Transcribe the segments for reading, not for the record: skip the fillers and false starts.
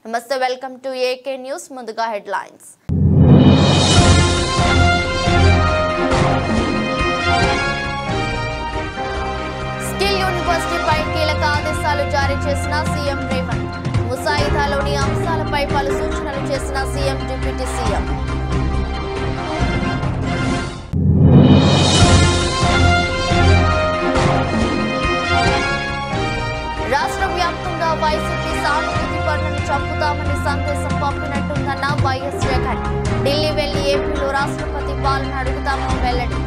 నమస్తే, welcome to AK news. ముందుగా headlines. Skill యూనివర్సిటీపై కీలక ఆదేశాలు జారీ చేసిన సీఎం రేవంత్. ముసాయిదాలోని అంశాలపై పలు సూచనలు చేసిన సీఎం డిప్యూటీ సీఎం. రాష్ట్ర వ్యాప్తంగా వైసీపీ సానుభూతి పనులను చంపుతామని సందేశం పంపినట్టుందన్న వైఎస్ జగన్. ఢిల్లీ వెళ్లి ఏపీలో రాష్ట్రపతి పాలన అడుగుతామని వెల్లడి.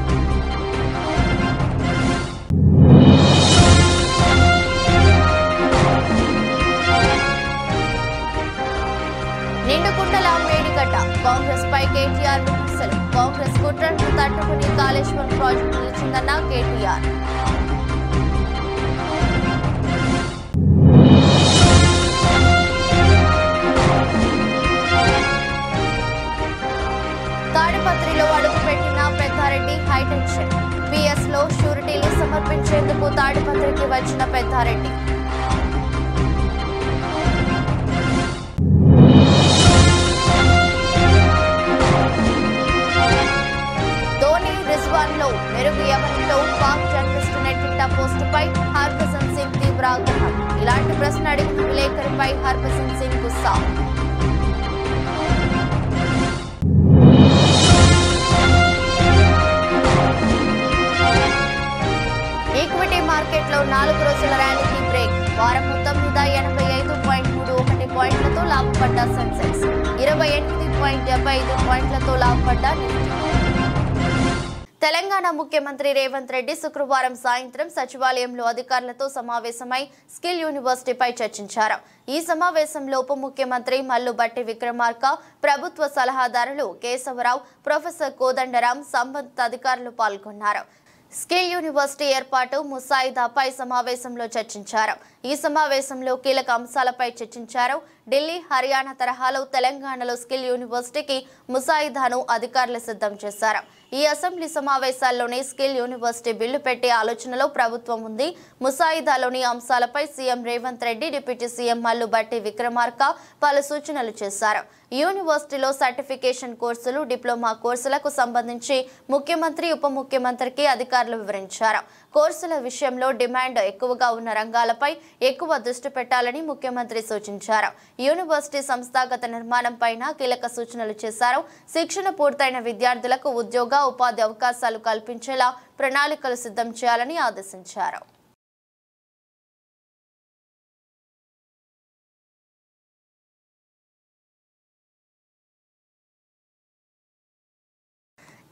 నిండుకుండల మేడిగడ్డ. కాంగ్రెస్ పై కేటీఆర్ విమర్శలు. కాంగ్రెస్ కుట్రను తట్టుకుని కాళేశ్వరం ప్రాజెక్టు నిలిచిందన్న కేటీఆర్. తాడిపత్రిలో అడుగుపెట్టిన పెద్దారెడ్డి హైటెన్షన్. పిఎస్ లో షూరిటీలు సమర్పించేందుకు తాడిపత్రికి వచ్చిన పెద్దారెడ్డి. ధోని రిజ్వాన్ లో మెరుగు ఎవరిలో పాక్ జర్నలిస్టు నెట్టింట పోస్టుపై హర్భజన్ సింగ్ తీవ్ర ఆగ్రహం. ఇలాంటి ప్రశ్న అడిగిన విలేకరిపై హర్భజన్ సింగ్ గుస్సా. ఈక్విటీ మార్కెట్లో 4 రోజుల ర్యాలీకి బ్రేక్. వారం మొత్తం మీద 85.31 పాయింట్లతో లాభపడ్డ సెన్సెక్స్. 28.75 పాయింట్లతో లాభపడ్డ నిఫ్టీ. తెలంగాణ ముఖ్యమంత్రి రేవంత్ రెడ్డి శుక్రవారం సాయంత్రం సచివాలయంలో అధికారులతో సమావేశమై స్కిల్ యూనివర్సిటీపై చర్చించారు. ఈ సమావేశంలో ఉప ముఖ్యమంత్రి మల్లు భట్టి విక్రమార్క, ప్రభుత్వ సలహాదారులు కేశవరావు, ప్రొఫెసర్ కోదండరాం, సంబంధిత అధికారులు పాల్గొన్నారు. స్కిల్ యూనివర్సిటీ ఏర్పాటు ముసాయిదాపై సమావేశంలో చర్చించారు. ఈ సమావేశంలో కీలక అంశాలపై చర్చించారు. ఢిల్లీ, హర్యానా తరహాలో తెలంగాణలో స్కిల్ యూనివర్సిటీకి ముసాయిదాను అధికారులు సిద్ధం చేశారు. ఈ అసెంబ్లీ సమావేశాల్లోనే స్కిల్ యూనివర్సిటీ బిల్లు పెట్టే ఆలోచనలో ప్రభుత్వం ఉంది. ముసాయిదాలోని అంశాలపై CM Revanth Reddy, deputy CM Mallu Bhatti Vikramarka పలు సూచనలు చేశారు. యూనివర్సిటీలో సర్టిఫికేషన్ కోర్సులు, డిప్లొమా కోర్సులకు సంబంధించి ముఖ్యమంత్రి, ఉప ముఖ్యమంత్రికి అధికారులు వివరించారు. కోర్సుల విషయంలో డిమాండ్ ఎక్కువగా ఉన్న రంగాలపై ఎక్కువ దృష్టి పెట్టాలని ముఖ్యమంత్రి సూచించారు. యూనివర్సిటీ సంస్థాగత నిర్మాణంపై కీలక సూచనలు చేశారు. శిక్షణ పూర్తయిన విద్యార్థులకు ఉద్యోగ, ఉపాధి అవకాశాలు కల్పించేలా ప్రణాళికలు సిద్ధం చేయాలని ఆదేశించారు.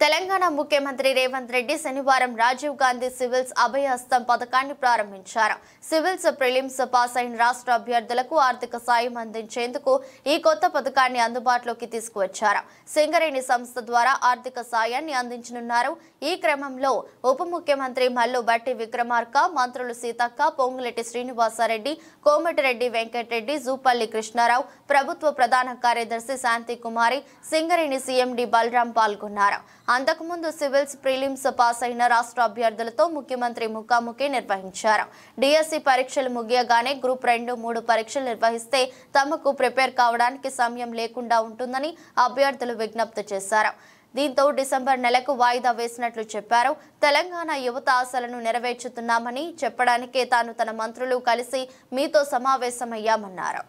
తెలంగాణ ముఖ్యమంత్రి రేవంత్ రెడ్డి శనివారం రాజీవ్ గాంధీ సివిల్స్ అభయహస్తం పథకాన్ని ప్రారంభించారు. సివిల్స్ ప్రిలిమ్స్ పాస్ అయిన రాష్ట్ర అభ్యర్థులకు ఆర్థిక సాయం అందించేందుకు ఈ కొత్త పథకాన్ని అందుబాటులోకి తీసుకువచ్చారు. సింగరేణి సంస్థ ద్వారా ఆర్థిక సాయాన్ని అందించనున్నారు. ఈ క్రమంలో ఉప ముఖ్యమంత్రి మల్లు భట్టి విక్రమార్క, మంత్రులు సీతక్క, పొంగులేటి శ్రీనివాసరెడ్డి, కోమటిరెడ్డి వెంకటరెడ్డి, జూపల్లి కృష్ణారావు, ప్రభుత్వ ప్రధాన కార్యదర్శి శాంతి కుమారి, సింగరేణి సీఎండి బలరాం పాల్గొన్నారు. అంతకుముందు సివిల్స్ ప్రిలిమ్స్ పాస్ అయిన రాష్ట్ర అభ్యర్థులతో ముఖ్యమంత్రి ముఖాముఖి నిర్వహించారు. డిఎస్సి పరీక్షలు ముగియగానే గ్రూప్ 2, 3 పరీక్షలు నిర్వహిస్తే తమకు ప్రిపేర్ కావడానికి సమయం లేకుండా ఉంటుందని అభ్యర్థులు విజ్ఞప్తి చేశారు. దీంతో డిసెంబర్ నెలకు వాయిదా వేసినట్లు చెప్పారు. తెలంగాణ యువత ఆశలను నెరవేర్చుతున్నామని చెప్పడానికే తాను తన మంత్రులు కలిసి మీతో సమావేశమయ్యామన్నారు.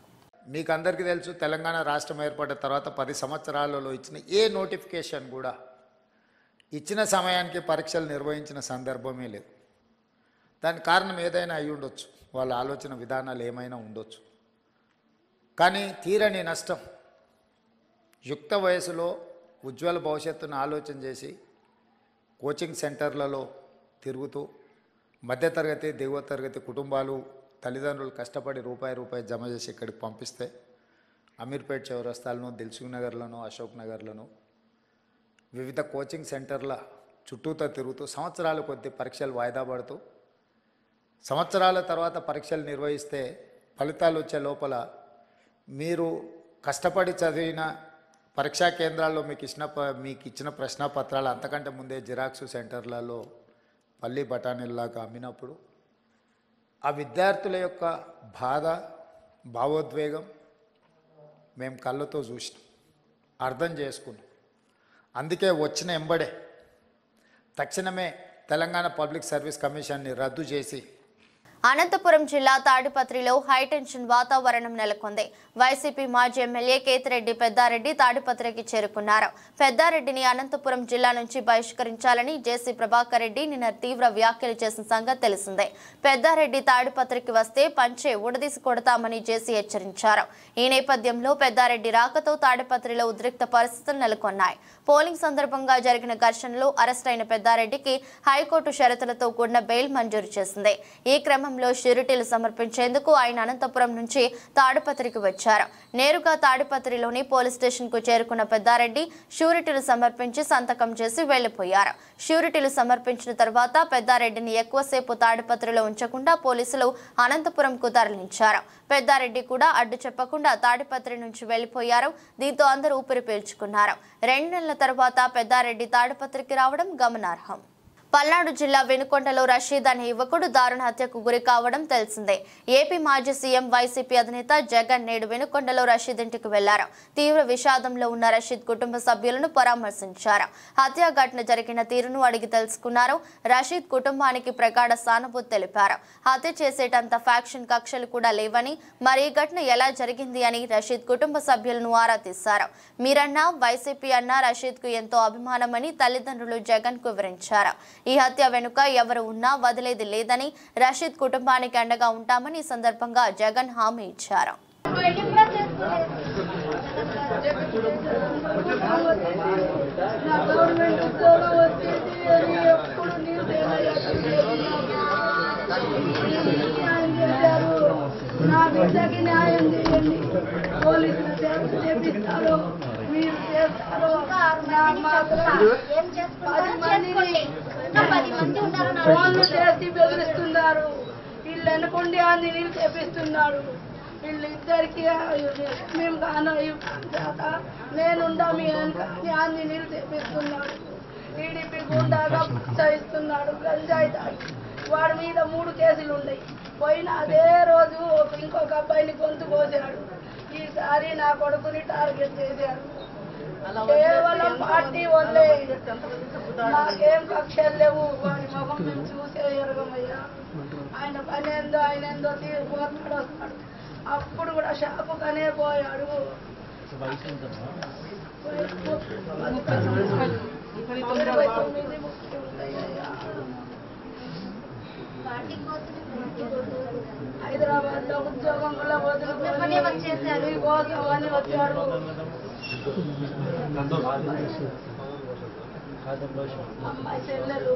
మీకు అందరికీ తెలుసు, తెలంగాణ రాష్ట్రం ఏర్పడిన తర్వాత 10 సంవత్సరాలలో ఇచ్చిన ఏ నోటిఫికేషన్ కూడా ఇచ్చిన సమయానికి పరీక్షలు నిర్వహించిన సందర్భమే లేదు. దానికి కారణం ఏదైనా అయి ఉండొచ్చు, వాళ్ళ ఆలోచన విధానాలు ఏమైనా ఉండొచ్చు. కానీ తీరని నష్టం. యుక్త వయసులో ఉజ్వల భవిష్యత్తును ఆలోచన చేసి కోచింగ్ సెంటర్లలో తిరుగుతూ మధ్యతరగతి, దిగువ తరగతి కుటుంబాలు, తల్లిదండ్రులు కష్టపడి రూపాయి జమ చేసి ఇక్కడికి పంపిస్తే అమీర్పేట్ చౌరస్తాలను, దిల్సుఖ్ నగర్లను, అశోక్ నగర్లను, వివిధ కోచింగ్ సెంటర్ల చుట్టూతో తిరుగుతూ సంవత్సరాల కొద్ది పరీక్షలు వాయిదా పడుతూ సంవత్సరాల తర్వాత పరీక్షలు నిర్వహిస్తే ఫలితాలు వచ్చే లోపల మీరు కష్టపడి చదివిన పరీక్షా కేంద్రాల్లో మీకు ఇచ్చిన ప్రశ్నపత్రాలు అంతకంటే ముందే జిరాక్స్ సెంటర్లలో పల్లి బఠానీల్లాగా అమ్మినప్పుడు ఆ విద్యార్థుల యొక్క బాధ, భావోద్వేగం మేము కళ్ళతో చూసినాం, అర్థం చేసుకున్నాం. అందుకే వచ్చిన ఎంబడే తక్షణమే తెలంగాణ పబ్లిక్ సర్వీస్ కమిషన్ని రద్దు చేసి అనంతపురం జిల్లా తాడిపత్రిలో హైటెన్షన్ వాతావరణం నెలకొంది. వైసీపీ మాజీ ఎమ్మెల్యే కేతిరెడ్డి పెద్దారెడ్డి తాడిపత్రికి చేరుకున్నారు. పెద్దారెడ్డిని అనంతపురం జిల్లా నుంచి బహిష్కరించాలని జేసీ ప్రభాకర్ రెడ్డి నిన్న తీవ్ర వ్యాఖ్యలు చేసిన సంగతి తెలిసిందే. పెద్దారెడ్డి తాడిపత్రికి వస్తే పంచే ఉడదీసి కొడతామని జేసీ హెచ్చరించారు. ఈ నేపథ్యంలో పెద్దారెడ్డి రాకతో తాడిపత్రిలో ఉద్రిక్త పరిస్థితులు నెలకొన్నాయి. పోలింగ్ సందర్భంగా జరిగిన ఘర్షణలో అరెస్ట్ అయిన పెద్దారెడ్డికి హైకోర్టు షరతులతో కూడిన బెయిల్ మంజూరు చేసింది. ఈ క్రమంలో షూరిటీలు సమర్పించేందుకు ఆయన అనంతపురం నుంచి తాడిపత్రికి వచ్చారు. నేరుగా తాడిపత్రిలోని పోలీస్ స్టేషన్ కు చేరుకున్న పెద్దారెడ్డి షూరిటీలు సమర్పించి సంతకం చేసి వెళ్లిపోయారు. షూరిటీలు సమర్పించిన తర్వాత పెద్దారెడ్డిని ఎక్కువసేపు తాడిపత్రిలో ఉంచకుండా పోలీసులు అనంతపురంకు తరలించారు. పెద్దారెడ్డి కూడా అడ్డు చెప్పకుండా తాడిపత్రి నుంచి వెళ్లిపోయారు. దీంతో అందరూ ఊపిరి పీల్చుకున్నారు. 2 నెలల తర్వాత పెద్దారెడ్డి తాడిపత్రికి రావడం గమనార్హం. పల్నాడు జిల్లా వెనుకొండలో రషీద్ అనే యువకుడు దారుణ హత్యకు గురి కావడం తెలిసిందే. ఏపీ మాజీ సీఎం వైసీపీ అధినేత జగన్ నేడు వెనుకొండలో రషీద్ ఇంటికి వెళ్లారు. తీవ్ర విషాదంలో ఉన్న రషీద్ కుటుంబ సభ్యులను పరామర్శించారు. హత్య ఘటన జరిగిన తీరును అడిగి తెలుసుకున్నారు. రషీద్ కుటుంబానికి ప్రగాఢ సానుభూతి తెలిపారు. హత్య చేసేటంత ఫ్యాక్షన్ కక్షలు కూడా లేవని, మరి ఈ ఘటన ఎలా జరిగింది అని రషీద్ కుటుంబ సభ్యులను ఆరా తీశారు. మీరన్నా వైసీపీ అన్నా రషీద్ కు ఎంతో అభిమానమని తల్లిదండ్రులు జగన్ కు వివరించారు. ఈ హత్య వెనుక ఎవరు ఉన్నా వదిలేది లేదని, రషీద్ కుటుంబానికి అండగా ఉంటామని ఈ సందర్భంగా జగన్ హామీ ఇచ్చారు. నా బిడ్డకి న్యాయం చేయండి. పోలీసులు చేపిస్తారు, మీరు చేస్తారు. ఫోన్లు చేసి బెదిరిస్తున్నారు. వీళ్ళు అనుకుంటే అన్ని నీళ్ళు చేపిస్తున్నాడు. వీళ్ళిద్దరికి మేము కాన నేనుండా మీ అన్ని నీళ్ళు చేపిస్తున్నాడు. టీడీపీ గుండాగా ప్రోత్సహిస్తున్నాడు. గంజాయి తాగి వాడి మీద 3 కేసులు ఉన్నాయి. పోయిన అదే రోజు ఇంకొక అబ్బాయిని గొంతు కోసాడు. ఈసారి నా కొడుకుని టార్గెట్ చేశాడు. కేవలం పార్టీ వల్లే, నాకేం కక్షలు లేవు. వాడి ముఖం మేము చూసే ఎరగమయ్యా. ఆయన పని ఏందో ఆయన ఏందో తీరిపోతాడు వస్తాడు. అప్పుడు కూడా షాపుకనే పోయాడు. 29 ఉంటాయ్యా. హైదరాబాద్ లో ఉద్యోగం వల్ల వదులుకొని కోసం అని వచ్చారు. అమ్మాయి చెల్లెలు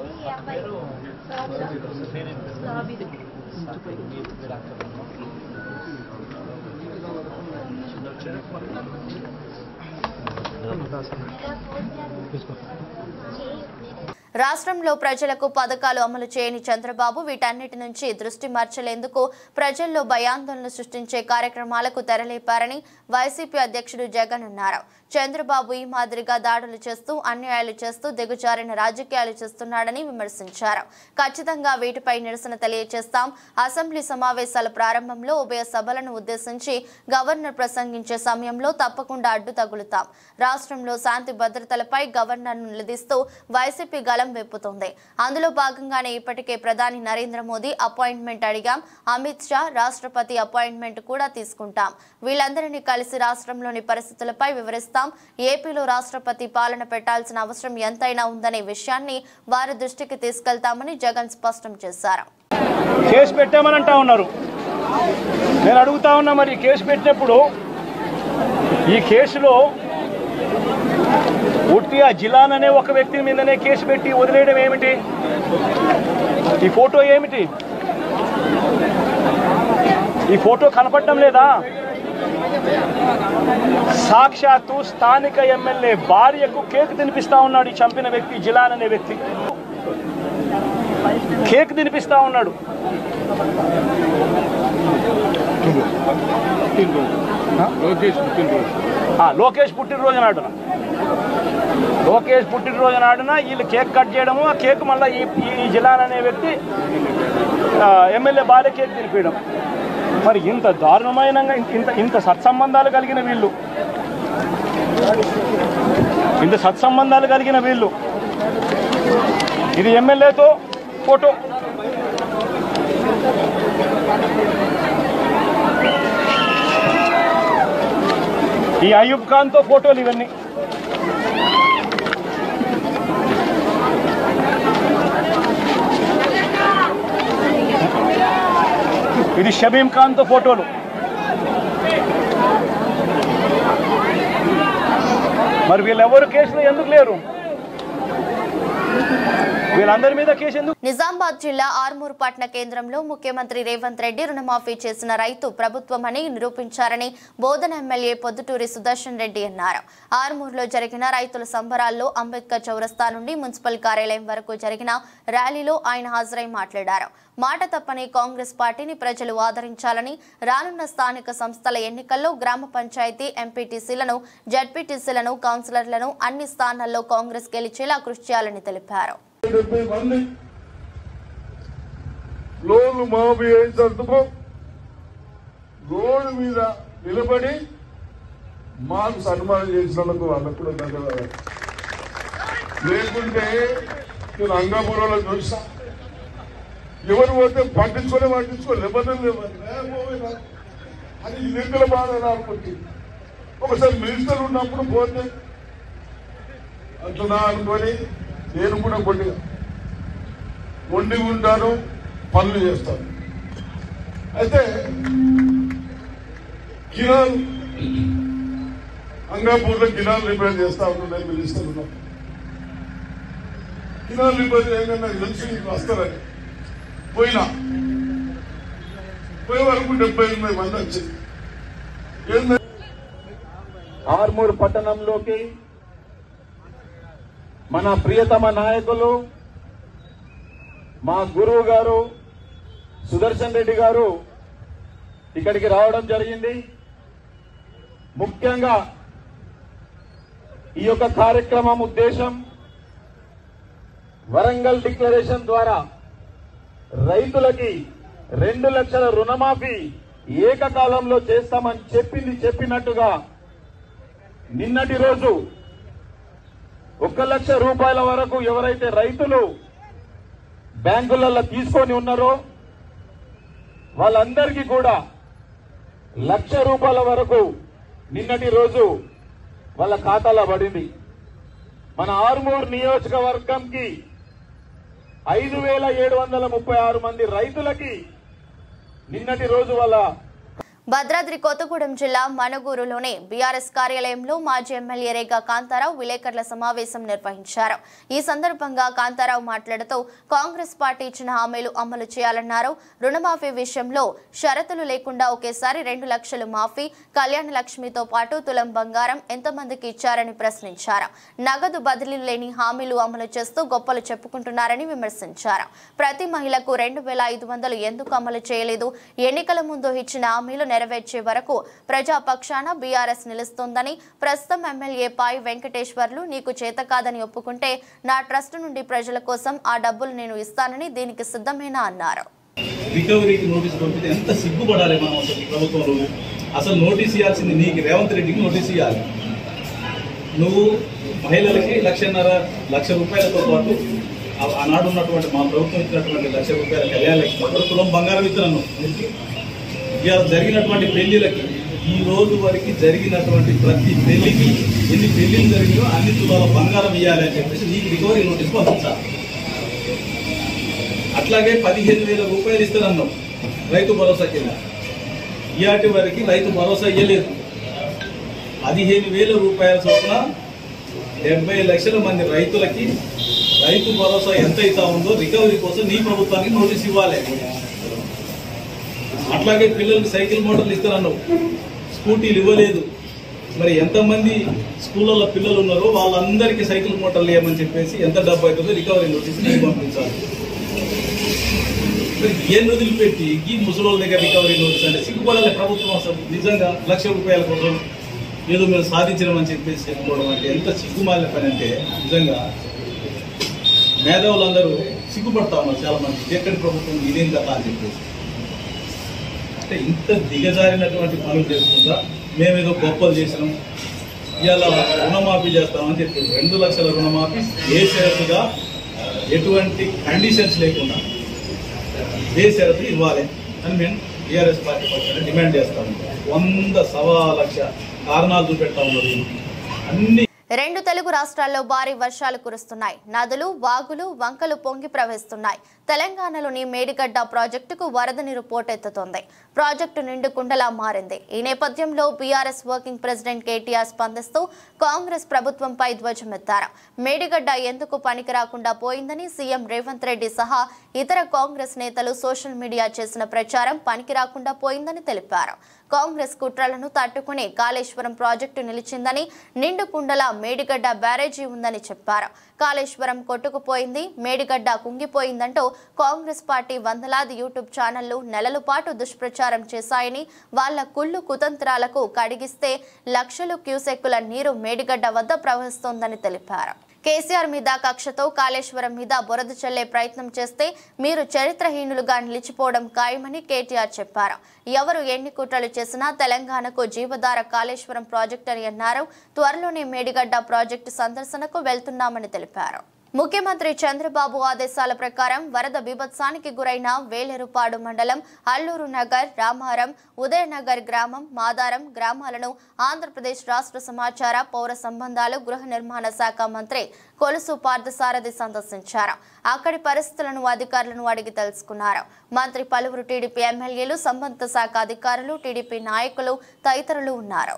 రాష్ట్రంలో ప్రజలకు పథకాలు అమలు చేయని చంద్రబాబు వీటన్నిటి నుంచి దృష్టి మరల్చేందుకు ప్రజల్లో భయాందోళన సృష్టించే కార్యక్రమాలకు తెరలేపారని వైసీపీ అధ్యక్షుడు జగన్ అన్నారు. చంద్రబాబు ఈ మాదిరిగా దాడులు చేస్తూ అన్యాయాలు చేస్తూ దిగజారిన రాజకీయాలు చేస్తున్నాడని విమర్శించారు. ఖచ్చితంగా వీటిపై నిరసన తెలియజేస్తాం. అసెంబ్లీ సమావేశాల ప్రారంభంలో ఉభయ సభలను ఉద్దేశించి గవర్నర్ ప్రసంగించే సమయంలో తప్పకుండా అడ్డు తగులుతాం. రాష్ట్రంలో శాంతి భద్రతలపై గవర్నర్ను నిలదీస్తూ వైసీపీ గలం వెప్పుతోంది. అందులో భాగంగానే ఇప్పటికే ప్రధాని నరేంద్ర మోదీ అపాయింట్మెంట్ అడిగాం. అమిత్ షా రాష్ట్రపతి అపాయింట్మెంట్ కూడా తీసుకుంటాం. వీళ్ళందరినీ కలిసి రాష్ట్రంలోని పరిస్థితులపై వివరిస్తాం. ఏపీలో రాష్ట్రపతి పాలన పెట్టాల్సిన అవసరం ఎంతైనా ఉందనే విషయాన్ని వారి దృష్టికి తీసుకెళ్తామని జగన్ స్పష్టం చేశారు. కేసు పెట్టామని అంటా ఉన్నారు. నేను అడుగుతా ఉన్నా, మరి కేసు పెట్టినప్పుడు ఈ కేసులో ఉట్టిగా జిలాన్ అనే ఒక వ్యక్తి మీదనే కేసు పెట్టి వదిలేయడం ఏమిటి? ఈ ఫోటో ఏమిటి? ఈ ఫోటో కనపడటం లేదా? సాక్షాత్తు స్థానిక ఎమ్మెల్యే భార్యకు కేక్ తినిపిస్తా ఉన్నాడు ఈ చంపిన వ్యక్తి, జిలాన్ అనే వ్యక్తి. కేక్ తినిపిస్తా ఉన్నాడు. లోకేష్ పుట్టినరోజు నాడున వీళ్ళు కేక్ కట్ చేయడము, ఆ కేక్ మళ్ళీ ఈ జిలాన్ అనే వ్యక్తి ఎమ్మెల్యే భార్య కేక్ తినిపించడం. మరి ఇంత దారుణమైన ఇంత సత్సంబంధాలు కలిగిన వీళ్ళు ఇది ఎమ్మెల్యేతో ఫోటో, ఈ అయూబ్ ఖాన్తో ఫోటోలు, ఇవన్నీ ఇది షబీం ఖాన్తో ఫోటోలు. మరి వీళ్ళెవరు కేసులో ఎందుకు లేరు? వీళ్ళందరి మీద కేసు ఎందుకు? నిజామాబాద్ జిల్లా ఆర్మూర్ పట్టణ కేంద్రంలో ముఖ్యమంత్రి రేవంత్ రెడ్డి రుణమాఫీ చేసిన రైతు ప్రభుత్వమని నిరూపించారని బోధన ఎమ్మెల్యే పొద్దుటూరి సుదర్శన్ రెడ్డి అన్నారు. ఆర్మూర్లో జరిగిన రైతుల సంబరాల్లో అంబేద్కర్ చౌరస్తా నుండి మున్సిపల్ కార్యాలయం వరకు జరిగిన ర్యాలీలో ఆయన హాజరై మాట్లాడారు. మాట తప్పని కాంగ్రెస్ పార్టీని ప్రజలు ఆదరించాలని, రానున్న స్థానిక సంస్థల ఎన్నికల్లో గ్రామ పంచాయతీ ఎంపీటీసీలను, జడ్పీటీసీలను, కౌన్సిలర్లను అన్ని స్థానాల్లో కాంగ్రెస్ గెలిచేలా కృషి చేయాలని తెలిపారు. 70 మంది లోన్లు మాఫీ అయ్యేందుకు రోడ్డు మీద నిలబడి మాకు సన్మానం చేసినందుకు వాళ్ళకు కూడా ధన్యవాదాలు. లేకుంటే నేను అంగాపురంలో చూసా, ఎవరు పోతే పట్టించుకోలే నిబంధనలు అది ఎన్నికల బాధ రాకపోతే ఒకసారి మినిస్టర్ ఉన్నప్పుడు పోతే అట్లా అనుకొని నేను కూడా కొద్దిగా వండి ఉంటాను, పనులు చేస్తాను. అయితే కిరాలు అంగాపూర్లో కిరాలు రిపేర్ చేస్తా ఉన్నాను, మినిస్టర్ ఉన్నాను. కిరాలు రిపేర్ చేయగా నాకు తెలిసి వస్తారని పోయినా, పోయే వరకు 78 మంది వచ్చింది. ఆర్మూర్ పట్టణంలోకి మన ప్రియతమ నాయకులు, మా గురువు గారు సుదర్శన్ రెడ్డి గారు ఇక్కడికి రావడం జరిగింది. ముఖ్యంగా ఈ యొక్క కార్యక్రమం ఉద్దేశం వరంగల్ డిక్లరేషన్ ద్వారా రైతులకి 2 లక్షల రుణమాఫీ ఏకకాలంలో చేస్తామని చెప్పినట్టుగా నిన్నటి రోజు 1 లక్ష రూపాయల వరకు ఎవరైతే రైతులు బ్యాంకులలో తీసుకొని ఉన్నారో వాళ్ళందరికీ కూడా 1 లక్ష రూపాయల వరకు నిన్నటి రోజు వాళ్ళ ఖాతాలో పడింది. మన ఆర్మూర్ నియోజకవర్గంకి 5736 మంది రైతులకి నిన్నటి రోజు వాళ్ళ భద్రాద్రి కొత్తగూడెం జిల్లా మనుగూరులోని బీఆర్ఎస్ కార్యాలయంలో మాజీ ఎమ్మెల్యే రేగా కాంతారావు విలేకరుల సమావేశం నిర్వహించారు. ఈ సందర్భంగా కాంతారావు మాట్లాడుతూ కాంగ్రెస్ పార్టీ ఇచ్చిన హామీలు అమలు చేయాలన్నారు. రుణమాఫీ విషయంలో షరతులు లేకుండా ఒకేసారి 2 లక్షలు మాఫీ, కళ్యాణ లక్ష్మితో పాటు తులం బంగారం ఎంతమందికి ఇచ్చారని ప్రశ్నించారు. నగదు బదిలీలు లేని హామీలు అమలు చేస్తూ గొప్పలు చెప్పుకుంటున్నారని విమర్శించారు. ప్రతి మహిళకు 2500 ఎందుకు అమలు చేయలేదు? ఎన్నికల ముందు ఇచ్చిన హామీలు నెరవేర్చే వరకు ప్రజాపక్షాన బీఆర్ఎస్ నిలుస్తోందని, ప్రస్తుతం ఎమ్మెల్యే పాయ్ వెంకటేశ్వర్లు నీకు చేత కాదని ఒప్పుకుంటే నా ట్రస్ట్ నుండి ప్రజల కోసం ఆ డబ్బులు నేను ఇస్తానని దీనికి సిద్ధమేనా అన్నారు. రికవరీకి నోటీస్ పంపితే ఎంత సిగ్గుపడాలి మనం అసలు ప్రభుత్వంలో. అసలు నోటీస్ ఇవ్వాల్సింది నీకు, రేవంత్ రెడ్డికి నోటీస్ ఇవ్వాలి. నువ్వు మహిళలకి 1.5 లక్ష రూపాయలతో పాటు ఆనాడు ఉన్నటువంటి మా ప్రభుత్వం ఇచ్చినటువంటి 1 లక్ష రూపాయల కళ్యాణ లక్ష్మి తులం బంగారం ఇస్తున్నాను. ఇవాళ జరిగినటువంటి పెళ్లిలకి ఈ రోజు వరకు జరిగినటువంటి ప్రతి పెళ్లికి ఎన్ని పెళ్లిలు జరిగినో అన్ని తులాల బంగారం ఇవ్వాలి అని చెప్పేసి నీకు రికవరీ నోటీస్ పంపించాలి. అట్లాగే 15,000 రూపాయలు ఇస్తానన్నావు రైతు భరోసా కింద. ఇయాటి వరకు రైతు భరోసా ఇవ్వలేదు. 15,000 రూపాయల చొప్పున 70 లక్షల మంది రైతులకి రైతు భరోసా ఎంత అవుతా ఉందో రికవరీ కోసం నీ ప్రభుత్వానికి నోటీస్ ఇవ్వాలి. అట్లాగే పిల్లలకి సైకిల్ మోటార్లు ఇస్తానన్నావు, స్కూటీలు ఇవ్వలేదు. మరి ఎంతమంది స్కూళ్ళలో పిల్లలు ఉన్నారో వాళ్ళందరికీ సైకిల్ మోటార్లు ఇవ్వమని చెప్పేసి ఎంత డబ్బు అవుతుందో రికవరీ నోటీస్ నీకు పంపించాలి. ఏం వదిలిపెట్టి ఈ ముసలోళ్ళ దగ్గర రికవరీ నోటీస్ అంటే సిగ్గుపడాలి ప్రభుత్వం. అసలు నిజంగా 1 లక్ష రూపాయల కోసం ఏదో మేము సాధించడమని చెప్పేసి చెప్పుకోవడం అంటే ఎంత సిగ్గుమాలిన పని అంటే నిజంగా మేధావులందరూ సిగ్గుపడతా ఉన్నారు చాలా మంది. ఎక్కడి ప్రభుత్వం ఇదేం కదా అని చెప్పేసి. అంటే ఇంత దిగజారినటువంటి పనులు చేసుకుంటా మేమేదో గొప్పలు చేసినాం, ఇవాళ రుణమాఫీ చేస్తామని చెప్పి 2 లక్షల రుణమాఫీ బేషరతుగా ఎటువంటి కండిషన్స్ లేకుండా బేషరతు ఇవ్వాలి అని మేము టీఆర్ఎస్ పార్టీ పక్షాన డిమాండ్ చేస్తాము. 100 సవా లక్ష కారణాలు చూపెడతా ఉన్నారు. అన్ని 2 తెలుగు రాష్ట్రాల్లో భారీ వర్షాలు కురుస్తున్నాయి. నదులు, వాగులు, వంకలు పొంగి ప్రవహిస్తున్నాయి. తెలంగాణలోని మేడిగడ్డ ప్రాజెక్టుకు వరద నీరు పోటెత్తుతోంది. ప్రాజెక్టు నిండు కుండలా మారింది. ఈ నేపథ్యంలో బీఆర్ఎస్ వర్కింగ్ ప్రెసిడెంట్ కేటీఆర్ స్పందిస్తూ కాంగ్రెస్ ప్రభుత్వంపై ధ్వజమెత్తారు. మేడిగడ్డ ఎందుకు పనికి రాకుండా పోయిందని సీఎం రేవంత్ రెడ్డి సహా ఇతర కాంగ్రెస్ నేతలు సోషల్ మీడియా చేసిన ప్రచారం పనికి రాకుండా పోయిందని తెలిపారు. కాంగ్రెస్ కుట్రలను తట్టుకుని కాళేశ్వరం ప్రాజెక్టు నిలిచిందని, నిండు కుండల మేడిగడ్డ బ్యారేజీ ఉందని చెప్పారు. కాళేశ్వరం కొట్టుకుపోయింది, మేడిగడ్డ కుంగిపోయిందంటూ కాంగ్రెస్ పార్టీ వందలాది యూట్యూబ్ ఛానళ్లు నెలల పాటు దుష్ప్రచారం చేశాయని, వాళ్ల కుళ్ళు కుతంత్రాలకు కడిగిస్తే లక్షల క్యూసెక్కుల నీరు మేడిగడ్డ వద్ద ప్రవహిస్తోందని తెలిపారు. కేసీఆర్ మీద కక్షతో కాళేశ్వరం మీద బురద చల్లే ప్రయత్నం చేస్తే మీరు చరిత్రహీనులుగా నిలిచిపోవడం ఖాయమని కేటీఆర్ చెప్పారు. ఎవరు ఎన్ని కుట్రలు చేసినా తెలంగాణకు జీవధార కాళేశ్వరం ప్రాజెక్టు అని అన్నారు. త్వరలోనే మేడిగడ్డ ప్రాజెక్టు సందర్శనకు వెళ్తున్నామని తెలిపారు. ముఖ్యమంత్రి చంద్రబాబు ఆదేశాల ప్రకారం వరద బీభత్సానికి గురైన వేలేరుపాడు మండలం అల్లూరు నగర్, రామారం, ఉదయనగర్ గ్రామం, మాదారం గ్రామాలను ఆంధ్రప్రదేశ్ రాష్ట్ర సమాచార, పౌర సంబంధాలు, గృహ నిర్మాణ శాఖ మంత్రి కొలుసు పార్థసారథి సందర్శించారు. అక్కడి పరిస్థితులను అధికారులను అడిగి తెలుసుకున్నారు. మంత్రి పలువురు టీడీపీ ఎమ్మెల్యేలు, సంబంధిత శాఖ అధికారులు, టీడీపీ నాయకులు తదితరులు ఉన్నారు.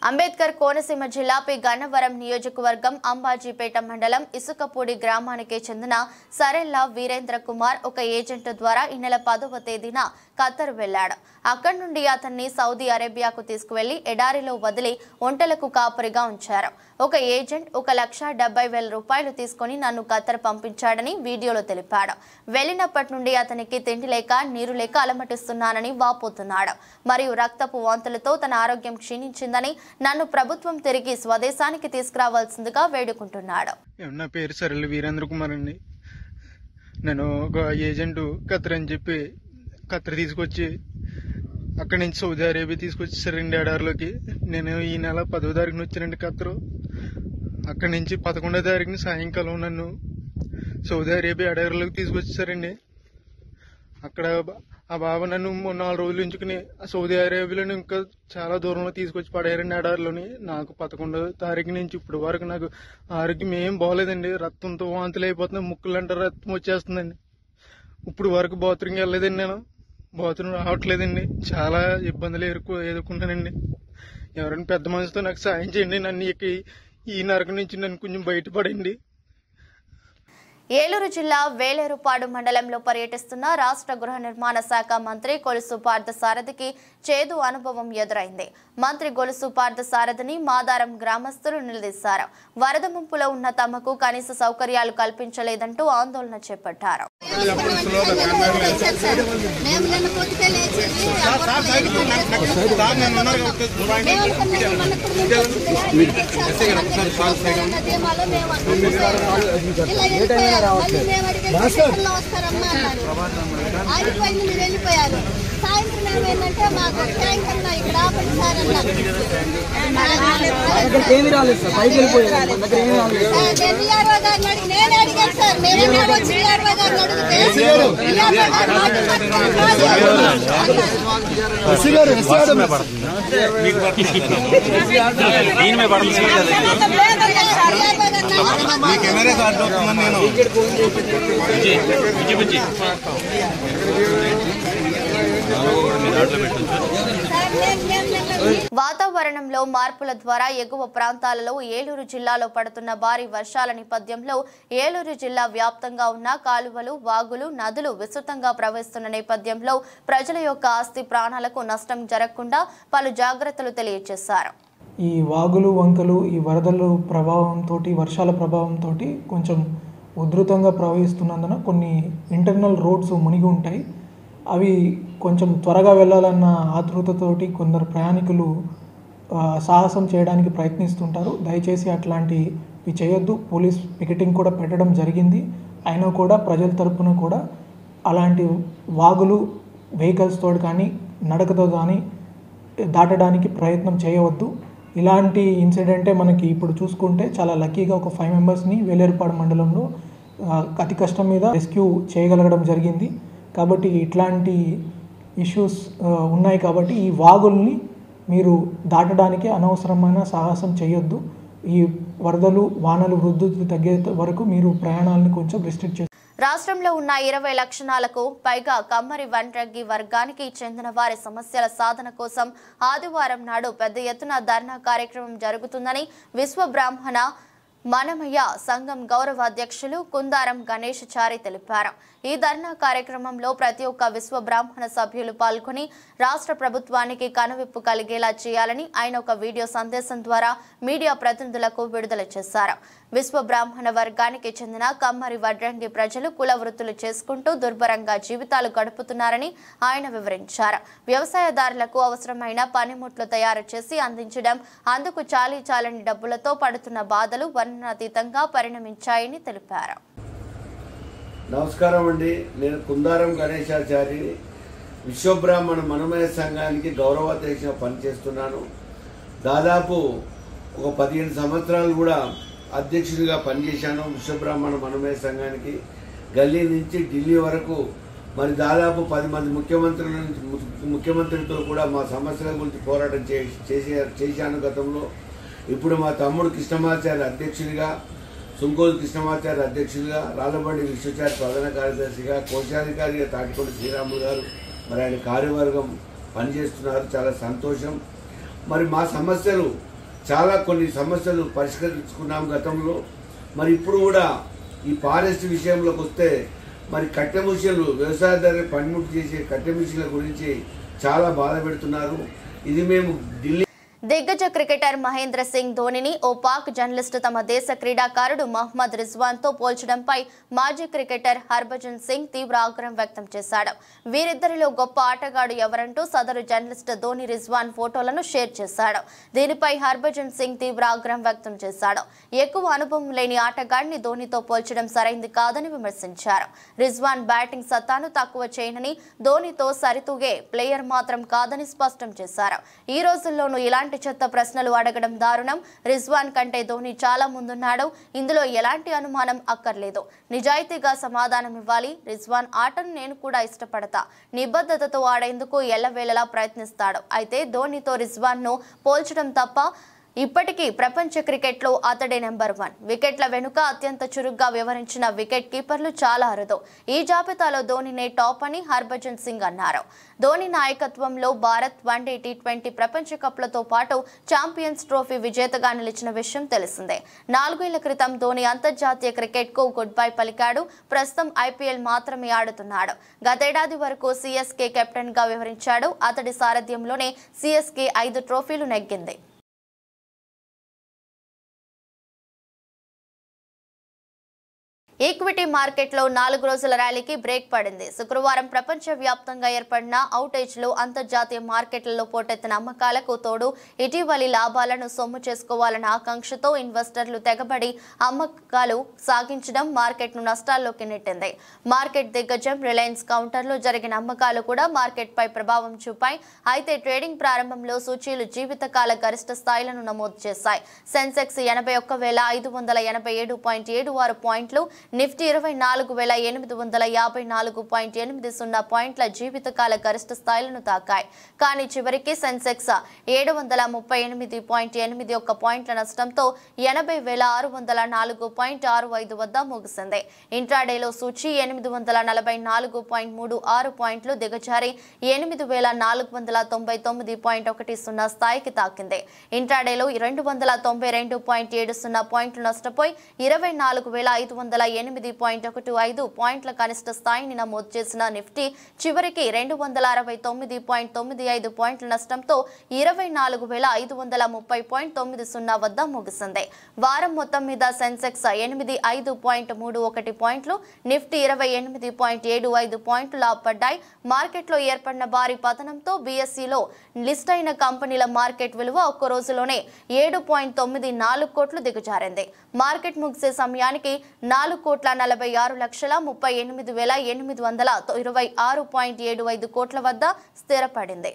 అంబేద్కర్ కోనసీమ జిల్లా పి గన్నవరం నియోజకవర్గం అంబాజీపేట మండలం ఇసుకపూడి గ్రామానికి చెందిన సరెల్ల వీరేంద్ర కుమార్ ఒక ఏజెంట్ ద్వారా ఈ నెల 10వ తేదీన ఖత్తర్ వెళ్లాడు. అక్కడి నుండి అతన్ని సౌదీ అరేబియాకు తీసుకువెళ్లి ఎడారిలో వదిలి ఒంటెలకు కాపరిగా ఉంచారు. ఒక ఏజెంట్ 1,70,000 రూపాయలు తీసుకుని నన్ను ఖత్తర్ పంపించాడని వీడియోలో తెలిపాడు. వెళ్లినప్పటి నుండి అతనికి తిండి లేక, నీరు లేక అలమటిస్తున్నానని వాపోతున్నాడు. మరియు రక్తపు వాంతులతో తన ఆరోగ్యం క్షీణించిందని, నన్ను ప్రభుత్వం తిరిగి స్వదేశానికి తీసుకురావాల్సిందిగా వేడుకుంటున్నాడు. నా పేరు సరెల్ల వీరేంద్ర కుమార్ అండి. నేను ఒక ఏజెంట్ ఖత్తర్ అని చెప్పి ఖత్తర్ తీసుకొచ్చి అక్కడి నుంచి సౌదీ అరేబియా తీసుకొచ్చేసారండి ఎడారిలోకి. నేను ఈ నెల 10వ తారీఖున వచ్చానండి ఖత్తరు. అక్కడి నుంచి 11వ తారీఖున సాయంకాలం నన్ను సౌదీ అరేబియా ఎడారిలోకి తీసుకొచ్చేసారండి. అక్కడ ఆ బాబా నన్ను 4 రోజులు ఉంచుకుని సౌదీ అరేబియాలో ఇంకా చాలా దూరంలో తీసుకొచ్చి పడేయారండి ఎడారిలోని. నాకు 11వ తారీఖు నుంచి ఇప్పుడు వరకు నాకు ఆరోగ్యం ఏం బాగోలేదండి. రక్తంతో వాంతులు అయిపోతుంది, ముక్కులంటే రక్తం వచ్చేస్తుందండి. ఇప్పుడు వరకు బాత్రూమ్కి వెళ్ళలేదండి. నేను బాత్రూమ్ రావట్లేదండి. చాలా ఇబ్బందులు ఎదుర్కొన్నానండి. ఎవరైనా పెద్ద మనిషితో నాకు సాయం చేయండి. నన్ను ఈ నరకం నుంచి నన్ను కొంచెం బయటపడండి. ఏలూరు జిల్లా వేలేరుపాడు మండలంలో పర్యటిస్తున్న రాష్ట్ర గృహ నిర్మాణ శాఖ మంత్రి కొలుసు పార్థసారథికి చేదు అనుభవం ఎదురైంది. మంత్రి కొలుసు పార్థసారథిని మాదారం గ్రామస్తులు నిలదీశారు. వరద ముంపులో ఉన్న తమకు కనీస సౌకర్యాలు కల్పించలేదంటూ ఆందోళన చేపట్టారు. వెళ్ళిపోయారు. సాయంత్రం ఏమైందంటే మాకు ట్యాంకర్ ఇక్కడ ఆపండి సార్ అన్నారు. నేను అడిగాను సార్, నేను వచ్చి విఆర్ఓ గారిని వాతావరణంలో మార్పుల ద్వారా ఎగువ ప్రాంతాలలో ఏలూరు జిల్లాలో పడుతున్న భారీ వర్షాల నేపథ్యంలో ఏలూరు జిల్లా వ్యాప్తంగా ఉన్న కాలువలు, వాగులు, నదులు విస్తృతంగా ప్రవహిస్తున్న నేపథ్యంలో ప్రజల యొక్క ఆస్తి ప్రాణాలకు నష్టం జరగకుండా పలు జాగ్రత్తలు తెలియజేశారు. ఈ వాగులు, వంకలు, ఈ వరదల ప్రభావంతో, వర్షాల ప్రభావంతో కొంచెం ఉధృతంగా ప్రవహిస్తున్నందున కొన్ని ఇంటర్నల్ రోడ్స్ మునిగి ఉంటాయి. అవి కొంచెం త్వరగా వెళ్ళాలన్న ఆతృతతోటి కొందరు ప్రయాణికులు సాహసం చేయడానికి ప్రయత్నిస్తుంటారు. దయచేసి అట్లాంటివి చేయొద్దు. పోలీస్ పికెటింగ్ కూడా పెట్టడం జరిగింది. అయినా కూడా ప్రజల తరపున కూడా అలాంటి వాగులు వెహికల్స్ తోటి కానీ నడకతో కానీ దాటడానికి ప్రయత్నం చేయవద్దు. ఇలాంటి ఇన్సిడెంటే మనకి ఇప్పుడు చూసుకుంటే చాలా లక్కీగా ఒక 5 మెంబర్స్ని వేలేరుపాడు మండలంలో అతి కష్టం మీద రెస్క్యూ చేయగలగడం జరిగింది. కాబట్టి ఇట్లాంటి ఇష్యూస్ ఉన్నాయి. కాబట్టి ఈ వాగుల్ని మీరు దాటడానికి అనవసరమైన సాహసం చేయొద్దు. ఈ వరదలు వానలు వృద్ధి తగ్గే వరకు మీరు ప్రయాణాలను కొంచెం రిస్ట్రిక్ట్ చేస్తారు. రాష్ట్రంలో ఉన్న 20 లక్షణాలకు పైగా కమ్మరి వడ్రంగి వర్గానికి చెందిన వారి సమస్యల సాధన కోసం ఆదివారం నాడు పెద్ద ఎత్తున ధర్నా కార్యక్రమం జరుగుతుందని విశ్వ బ్రాహ్మణ మనమయ్య సంఘం గౌరవ అధ్యక్షులు కుందారం గణేష్ చారి తెలిపారు. ఈ ధర్నా కార్యక్రమంలో ప్రతి ఒక్క విశ్వ బ్రాహ్మణ సభ్యులు పాల్గొని రాష్ట్ర ప్రభుత్వానికి కనువిప్పు కలిగేలా చేయాలని ఆయన ఒక వీడియో సందేశం ద్వారా మీడియా ప్రతినిధులకు విడుదల చేశారు. విశ్వ బ్రాహ్మణ వర్గానికి చెందిన కమ్మరి వడ్రంగి ప్రజలు కుల వృత్తులు చేసుకుంటూ దుర్భరంగా జీవితాలు గడుపుతున్నారని ఆయన వివరించారు. వ్యవసాయదారులకు అవసరమైన పనిముట్లు తయారు చేసి అందించడం, అందుకు చాలని డబ్బులతో పడుతున్న బాధలు వర్ణనాతీతంగా పరిణమించాయని తెలిపారు. నమస్కారం అండి. నేను కుందారం గణేశాచారి, విశ్వబ్రాహ్మణ మనమయ సంఘానికి గౌరవాధ్యక్షుడిగా పనిచేస్తున్నాను. దాదాపు ఒక 15 సంవత్సరాలు కూడా అధ్యక్షుడిగా పనిచేశాను విశ్వబ్రాహ్మణ మనమయ సంఘానికి. గల్లీ నుంచి ఢిల్లీ వరకు మరి దాదాపు 10 మంది ముఖ్యమంత్రులతో కూడా మా సమస్యల గురించి పోరాటం చేశాను గతంలో. ఇప్పుడు మా తమ్ముడు కృష్ణమాచార్య అధ్యక్షుడిగా, సుంకోలు కృష్ణమాచార్య అధ్యక్షుడిగా, రాళ్ళబండి విశ్వచారి ప్రధాన కార్యదర్శిగా, కోశాధికారిగా తాటికొండ శ్రీరాములు గారు మరి ఆయన కార్యవర్గం పనిచేస్తున్నారు. చాలా సంతోషం. మరి మా సమస్యలు కొన్ని సమస్యలు పరిష్కరించుకున్నాం గతంలో. మరి ఇప్పుడు కూడా ఈ ఫారెస్ట్ విషయంలోకి వస్తే మరి కట్టె మిషన్లు, వ్యవసాయదారులు పనిముట్టు చేసే కట్టె మిషన్ల గురించి చాలా బాధ పెడుతున్నారు. ఇది మేము ఢిల్లీ దిగ్గజ క్రికెటర్ మహేంద్ర సింగ్ ధోనిని ఓ పాక్ జర్నలిస్టు తమ దేశ క్రీడాకారుడు మహ్మద్ రిజ్వాన్ తో పోల్చడంపై మాజీ క్రికెటర్ హర్భజన్ సింగ్ తీవ్ర ఆగ్రహం వ్యక్తం చేశాడు. వీరిద్దరిలో గొప్ప ఆటగాడు ఎవరంటూ సదరు జర్నలిస్టు ధోని రిజ్వాన్ ఫోటోలను షేర్ చేశాడు. దీనిపై హర్భజన్ సింగ్ తీవ్ర ఆగ్రహం వ్యక్తం చేశాడు. ఎక్కువ అనుభవం లేని ఆటగాడిని ధోనితో పోల్చడం సరైంది కాదని విమర్శించారు. రిజ్వాన్ బ్యాటింగ్ సత్తాను తక్కువ చేయనని, ధోనితో సరితూగే ప్లేయర్ మాత్రం కాదని స్పష్టం చేశారు. ఈ రోజుల్లోనూ ఇలాంటి చెత్త ప్రశ్నలు అడగడం దారుణం. రిజ్వాన్ కంటే ధోని చాలా ముందున్నాడు. ఇందులో ఎలాంటి అనుమానం అక్కర్లేదు. నిజాయితీగా సమాధానం ఇవ్వాలి. రిజ్వాన్ ఆటను నేను కూడా ఇష్టపడతా. నిబద్ధతతో ఆడేందుకు ఎల్లవేళలా ప్రయత్నిస్తాడు. అయితే ధోనితో రిజ్వాన్ ను పోల్చడం తప్ప. ఇప్పటికీ ప్రపంచ క్రికెట్లో అతడే నెంబర్ 1. వికెట్ల వెనుక అత్యంత చురుగ్గా వ్యవహరించిన వికెట్ కీపర్లు చాలా అరుదు. ఈ జాబితాలో ధోనినే టాప్ అని హర్భజన్ సింగ్ అన్నారు. ధోని నాయకత్వంలో భారత్ వన్డే, T20 ప్రపంచ కప్లతో పాటు ఛాంపియన్స్ ట్రోఫీ విజేతగా నిలిచిన విషయం తెలిసిందే. 4 ఏళ్ల క్రితం ధోని అంతర్జాతీయ క్రికెట్కు గుడ్ బై పలికాడు. ప్రస్తుతం IPL మాత్రమే ఆడుతున్నాడు. గతేడాది వరకు CSK కెప్టెన్గా వ్యవహరించాడు. అతడి సారథ్యంలోనే CSK 5 ట్రోఫీలు నెగ్గింది. ఈక్విటీ మార్కెట్లో 4 రోజుల ర్యాలీకి బ్రేక్ పడింది. శుక్రవారం ప్రపంచవ్యాప్తంగా ఏర్పడిన అవుటేజ్లో అంతర్జాతీయ మార్కెట్లలో పోటెత్తిన అమ్మకాలకు తోడు ఇటీవలి లాభాలను సొమ్ము చేసుకోవాలన్న ఆకాంక్షతో ఇన్వెస్టర్లు తెగబడి అమ్మకాలు సాగించడం మార్కెట్ను నష్టాల్లోకి నెట్టింది. మార్కెట్ దిగ్గజం రిలయన్స్ కౌంటర్లో జరిగిన అమ్మకాలు కూడా మార్కెట్పై ప్రభావం చూపాయి. అయితే ట్రేడింగ్ ప్రారంభంలో సూచీలు జీవితకాల గరిష్ట స్థాయిలను నమోదు చేశాయి. సెన్సెక్స్ 81,587.76 పాయింట్లు, నిఫ్టీ 24,854.80 పాయింట్ల జీవితకాల గరిష్ట స్థాయిలను తాకాయి. కానీ చివరికి సెన్సెక్స్ 738.81 పాయింట్ల నష్టంతో 80,604.65 వద్ద ముగిసింది. ఇంట్రాడేలో సూచీ 844.36 పాయింట్లు దిగజారి 8,499.10 స్థాయికి తాకింది. ఇంట్రాడేలో 292.70 పాయింట్లు నష్టపోయి 24,588 128.15 పాయింట్ల కనిష్ట స్థాయిని నమోదు చేసిన నిఫ్టీ చివరికి 269.95 పాయింట్ల నష్టంతో 24,530.90 వద్ద ముగిసింది. వారం మొత్తం మీద సెన్సెక్స్ 85.31 పాయింట్లు, నిఫ్టీ 28.75 పాయింట్లు లాభపడ్డాయి. మార్కెట్లో ఏర్పడిన భారీ పతనంతో బీఎస్ఈలో లిస్ట్ అయిన కంపెనీల మార్కెట్ విలువ ఒక్క రోజులోనే 7.94 కోట్లు దిగజారింది. మార్కెట్ ముగిసే సమయానికి 4,46,38,826.75 కోట్ల వద్ద స్థిరపడింది.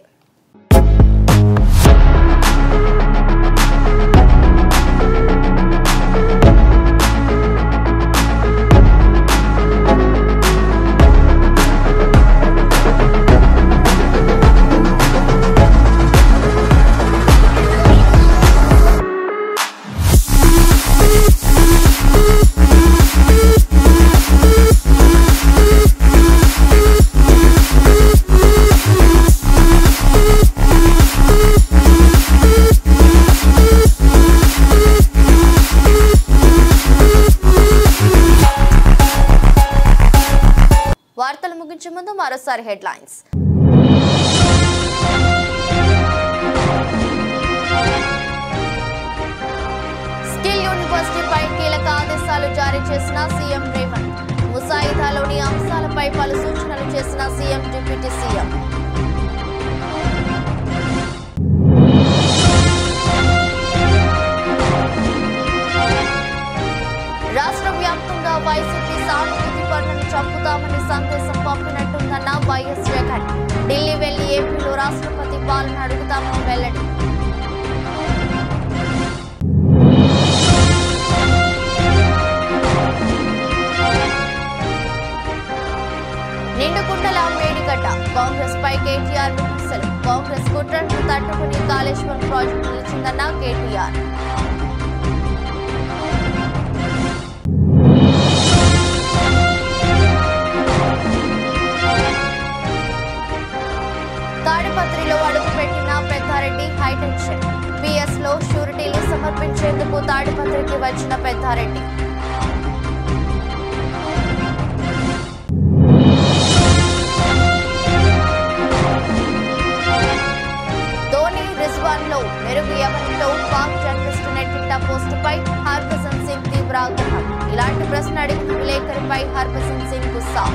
వార్తలు ముగించే ముందు మరోసారి హెడ్లైన్స్. స్కిల్ యూనివర్సిటీపై కీలక ఆదేశాలు జారీ చేసిన సీఎం రేవంత్. ముసాయిదాలోని అంశాలపై పలు సూచనలు చేసిన సీఎం డిప్యూటీ సీఎం. రాష్ట్ర వ్యాప్తంగా వైసీపీ సానుభూతి పనులను చంపుతామని సందేశం పంపినట్టుందన్న వైఎస్ జగన్. ఢిల్లీ వెళ్లి ఏపీలో రాష్ట్రపతి పాలన అడుగుతామని వెల్లడి. నిండుకుండల మేడిగడ్డ కాంగ్రెస్ పై కేటీఆర్ విమర్శలు. కాంగ్రెస్ కుట్రను తట్టుకుని కాళేశ్వరం ప్రాజెక్టు నిలిచిందన్న కేటీఆర్. తాడిపత్రిలో అడుగుపెట్టిన పెద్దారెడ్డి హైటెన్షన్. పిఎస్ లో షూరిటీలు సమర్పించేందుకు తాడిపత్రికి వచ్చిన పెద్దారెడ్డి. ధోని రిజ్వాన్ లో మెరుగు ఎవరితో పాక్ జర్నలిస్టు నెట్టింట పోస్టుపై హర్భజన్ సింగ్ తీవ్ర ఆగ్రహం. ఇలాంటి ప్రశ్న అడిగిన విలేకరిపై హర్భజన్ సింగ్ గుస్సా.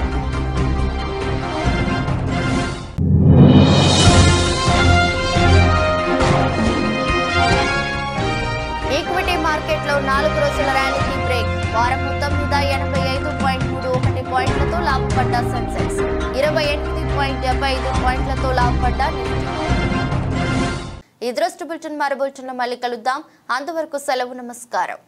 ఈక్విటీ మార్కెట్లో 4 రోజుల ర్యాలీకి బ్రేక్. వారం మొత్తం మీద 85.31 పాయింట్లతో లాభపడ్డ సెన్సెక్స్, 28.75 పాయింట్లతో లాభపడ్డ నిఫ్టీ. ఈ దృష్టి బులెటిన్ మరో బులెటిన్లో మళ్ళీ కలుద్దాం. అంతవరకు సెలవు, నమస్కారం.